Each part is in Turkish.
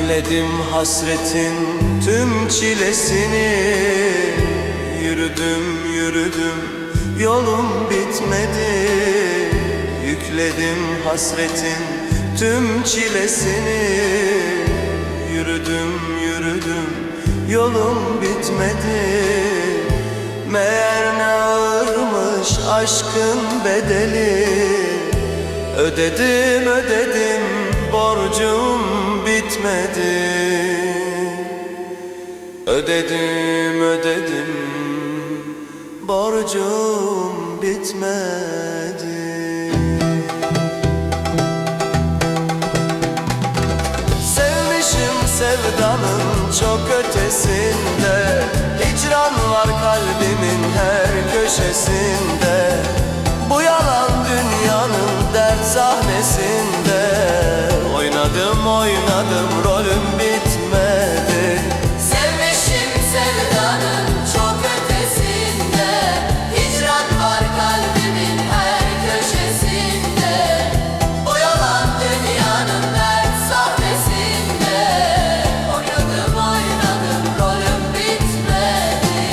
Yükledim hasretin tüm çilesini. Yürüdüm yürüdüm yolum bitmedi. Yükledim hasretin tüm çilesini. Yürüdüm yürüdüm yolum bitmedi. Meğer ne ağırmış aşkın bedeli. Ödedim ödedim borcum bitmedi. Ödedim ödedim borcum bitmedi. Sevmişim sevdanın çok ötesinde. Hicran var kalbimin her köşesinde. Bu yalan dünyanın dert sahnesinde. Oynadım oynadım rolüm bitmedi. Sevmişim sevdanın çok ötesinde. Hicran var kalbimin her köşesinde. Bu yalan dünyanın dert sahnesinde. Oynadım oynadım rolüm bitmedi.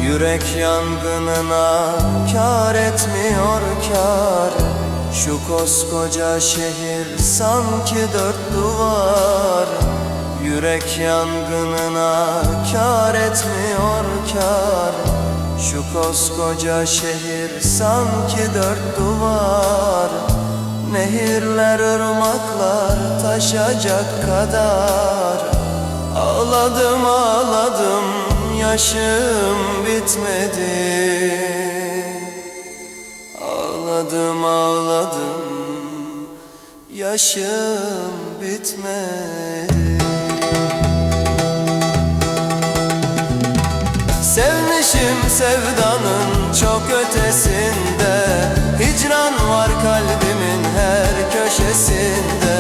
Yürek yangınına kâr etmiyor kâr. Şu koskoca şehir sanki dört duvar. Yürek yangınına kâr etmiyor kâr. Şu koskoca şehir sanki dört duvar. Nehirler ırmaklar taşacak kadar. Ağladım ağladım yaşım bitmedi. Ağladım ağladım yaşım bitmedi. Sevmişim sevdanın çok ötesinde. Hicran var kalbimin her köşesinde.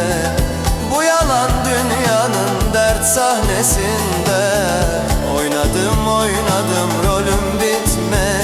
Bu yalan dünyanın dert sahnesinde. Oynadım oynadım rolüm bitmedi.